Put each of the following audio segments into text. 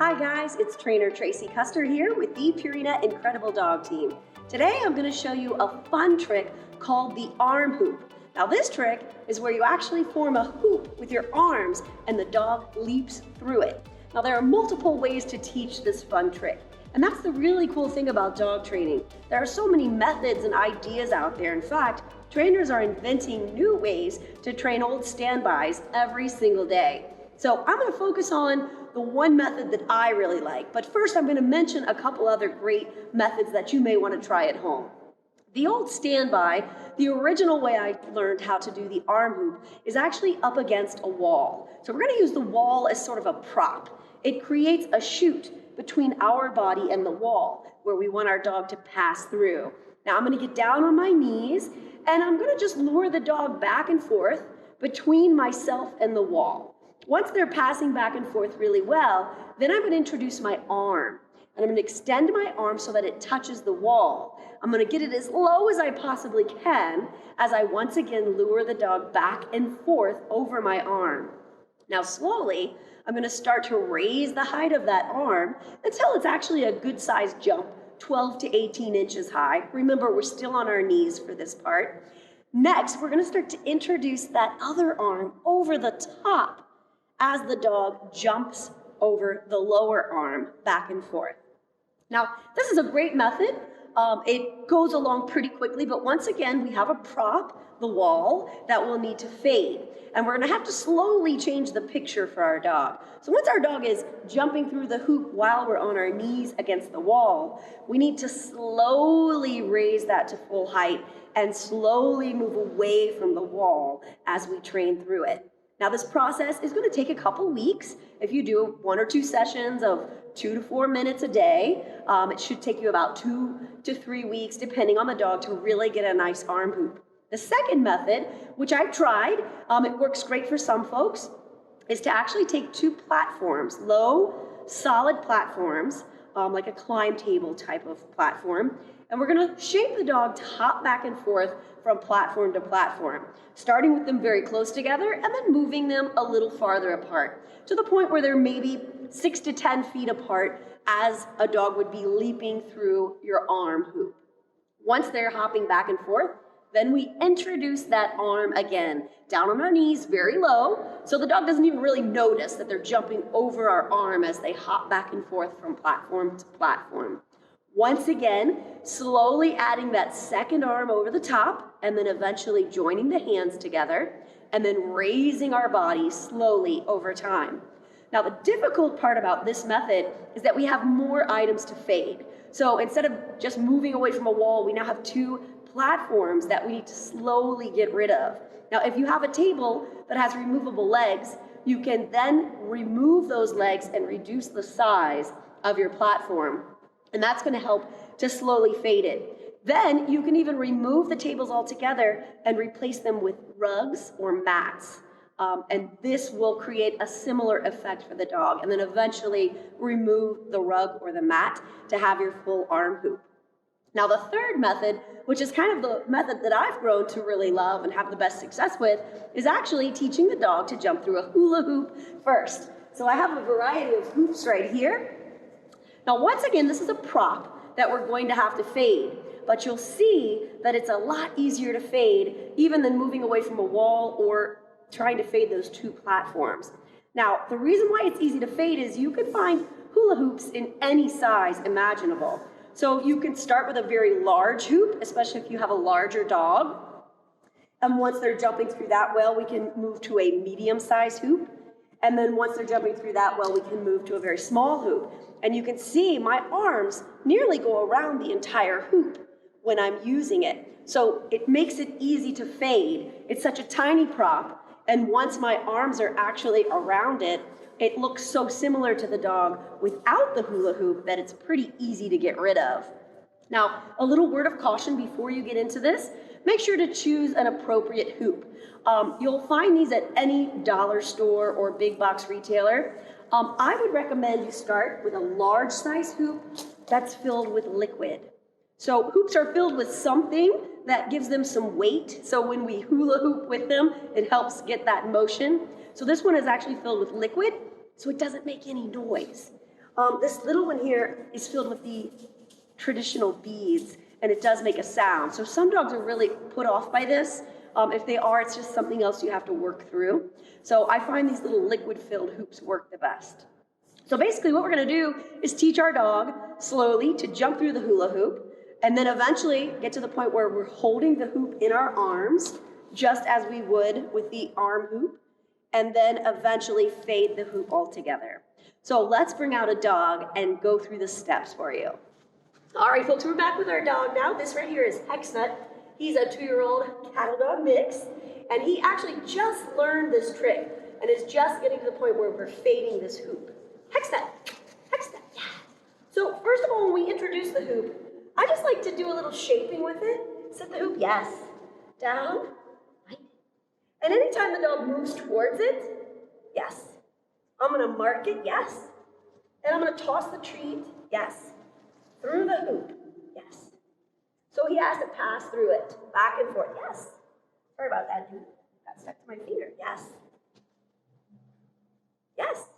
Hi guys, it's Trainer Tracy Custer here with the Purina Incredible Dog Team. Today I'm going to show you a fun trick called the arm hoop. Now this trick is where you actually form a hoop with your arms and the dog leaps through it. Now there are multiple ways to teach this fun trick. And that's the really cool thing about dog training. There are so many methods and ideas out there. In fact, trainers are inventing new ways to train old standbys every single day. So I'm going to focus on the one method that I really like. But first I'm going to mention a couple other great methods that you may want to try at home. The old standby, the original way I learned how to do the arm hoop, is actually up against a wall. So we're going to use the wall as sort of a prop. It creates a chute between our body and the wall where we want our dog to pass through. Now I'm going to get down on my knees and I'm going to just lure the dog back and forth between myself and the wall. Once they're passing back and forth really well, then I'm going to introduce my arm. And I'm going to extend my arm so that it touches the wall. I'm going to get it as low as I possibly can as I once again lure the dog back and forth over my arm. Now slowly, I'm going to start to raise the height of that arm until it's actually a good sized jump, 12 to 18 inches high. Remember, we're still on our knees for this part. Next, we're going to start to introduce that other arm over the top as the dog jumps over the lower arm back and forth. Now, this is a great method. It goes along pretty quickly, but once again, we have a prop, the wall, that will need to fade. And we're going to have to slowly change the picture for our dog. So once our dog is jumping through the hoop while we're on our knees against the wall, we need to slowly raise that to full height and slowly move away from the wall as we train through it. Now this process is going to take a couple weeks. If you do 1 or 2 sessions of 2 to 4 minutes a day, it should take you about 2 to 3 weeks, depending on the dog, to really get a nice arm hoop. The second method, which I've tried, it works great for some folks, is to actually take 2 platforms, low, solid platforms, like a climb table type of platform, and we're going to shape the dog to hop back and forth from platform to platform, starting with them very close together and then moving them a little farther apart to the point where they're maybe 6 to 10 feet apart as a dog would be leaping through your arm hoop. Once they're hopping back and forth, then we introduce that arm again, down on our knees, very low, so the dog doesn't even really notice that they're jumping over our arm as they hop back and forth from platform to platform. Once again, slowly adding that second arm over the top, and then eventually joining the hands together, and then raising our body slowly over time. Now, the difficult part about this method is that we have more items to fade. So instead of just moving away from a wall, we now have 2 platforms that we need to slowly get rid of. Now, if you have a table that has removable legs, you can then remove those legs and reduce the size of your platform. And that's going to help to slowly fade it. Then you can even remove the tables altogether and replace them with rugs or mats. And this will create a similar effect for the dog. And then eventually remove the rug or the mat to have your full arm hoop. Now the third method, which is kind of the method that I've grown to really love and have the best success with, is actually teaching the dog to jump through a hula hoop first. So I have a variety of hoops right here. Now once again, this is a prop that we're going to have to fade, but you'll see that it's a lot easier to fade even than moving away from a wall or trying to fade those 2 platforms. Now, the reason why it's easy to fade is you can find hula hoops in any size imaginable. So you can start with a very large hoop, especially if you have a larger dog. And once they're jumping through that well, we can move to a medium-sized hoop. And then once they're jumping through that well, we can move to a very small hoop. And you can see my arms nearly go around the entire hoop when I'm using it. So it makes it easy to fade. It's such a tiny prop. And once my arms are actually around it, it looks so similar to the dog without the hula hoop that it's pretty easy to get rid of. Now, a little word of caution before you get into this, make sure to choose an appropriate hoop. You'll find these at any dollar store or big box retailer. I would recommend you start with a large size hoop that's filled with liquid. So hoops are filled with something that gives them some weight. So when we hula hoop with them, it helps get that motion. So this one is actually filled with liquid, so it doesn't make any noise. This little one here is filled with the traditional beads, and it does make a sound. So some dogs are really put off by this. If they are, it's just something else you have to work through. So I find these little liquid-filled hoops work the best. So basically what we're gonna do is teach our dog slowly to jump through the hula hoop, and then eventually get to the point where we're holding the hoop in our arms, just as we would with the arm hoop, and then eventually fade the hoop altogether. So let's bring out a dog and go through the steps for you. All right, folks, we're back with our dog now. This right here is Hexnut. He's a 2-year-old cattle dog mix, and he actually just learned this trick and is just getting to the point where we're fading this hoop. Hexnut, Hexnut, yeah. So first of all, when we introduce the hoop, I just like to do a little shaping with it. Set the hoop, yes. Down, right. And anytime the dog moves towards it, yes. I'm gonna mark it, yes. And I'm gonna toss the treat, yes. Through the hoop, yes. So he has to pass through it, back and forth, yes. Sorry about that, dude. Got stuck to my finger, yes. Yes.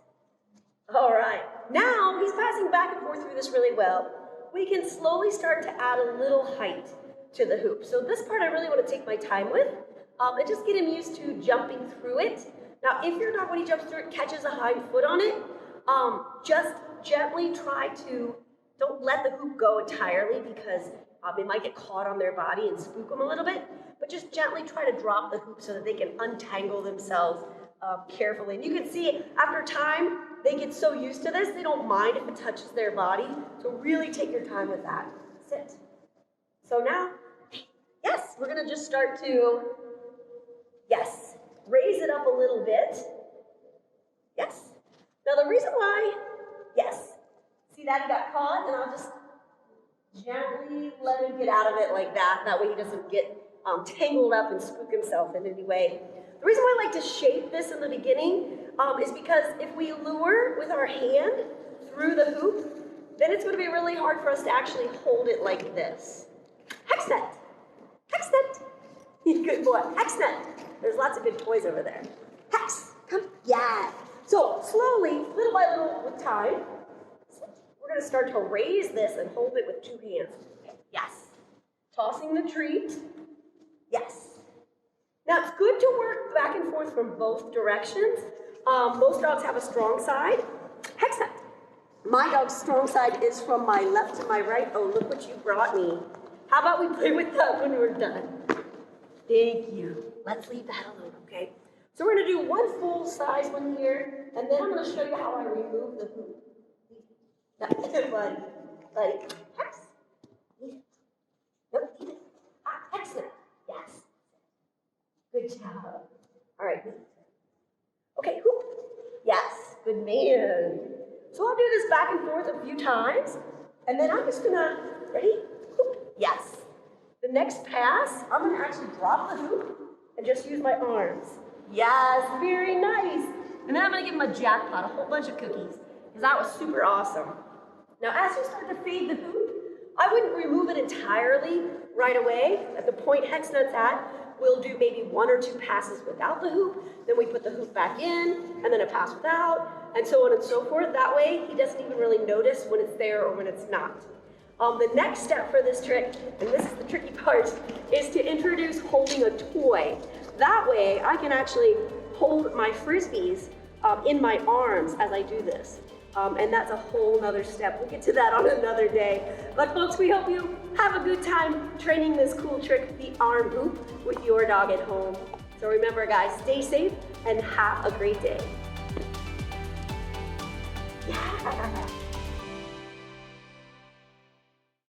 All right, now he's passing back and forth through this really well. We can slowly start to add a little height to the hoop. So this part I really want to take my time with and just get him used to jumping through it. Now, if your dog, when he jumps through it, catches a hind foot on it, just gently try to, don't let the hoop go entirely because it might get caught on their body and spook them a little bit, but just gently try to drop the hoop so that they can untangle themselves carefully. And you can see after time, they get so used to this, they don't mind if it touches their body. So really take your time with that. Sit. So now, yes, we're gonna just start to, yes, raise it up a little bit. Yes. Now the reason why, yes, see that he got caught, and I'll just gently let him get out of it like that. That way he doesn't get tangled up and spook himself in any way. The reason why I like to shape this in the beginning is because if we lure with our hand through the hoop, then it's going to be really hard for us to actually hold it like this. Hexnut! Hexnut! Good boy. Hexnut! There's lots of good toys over there. Hex! Come. Yeah! So slowly, little by little with time, we're going to start to raise this and hold it with 2 hands. Yes. Tossing the treat. Yes. Now, it's good to work back and forth from both directions. Most dogs have a strong side. Hexnut. My dog's strong side is from my left to my right. Oh, look what you brought me. How about we play with that when we're done? Thank you. Let's leave that alone, okay? So we're going to do one full-size one here, and then I'm going to show you how I remove the hoop. Buddy. Hex. Nope, leave it. Excellent. Yes. Good job. All right. Okay, hoop. Yes, good man. So I'll do this back and forth a few times, and then I'm just gonna, ready? Hoop. Yes. The next pass, I'm gonna actually drop the hoop and just use my arms. Yes, very nice. And then I'm gonna give him a jackpot, a whole bunch of cookies, because that was super awesome. Now, as you start to fade the hoop, I wouldn't remove it entirely right away. At the point Hexnut's at, we'll do maybe 1 or 2 passes without the hoop, then we put the hoop back in, and then a pass without, and so on and so forth. That way, he doesn't even really notice when it's there or when it's not. The next step for this trick, and this is the tricky part, is to introduce holding a toy. That way, I can actually hold my Frisbees in my arms as I do this. And that's a whole nother step. We'll get to that on another day. But folks, we hope you have a good time training this cool trick, the arm hoop, with your dog at home. So remember guys, stay safe and have a great day. Yeah.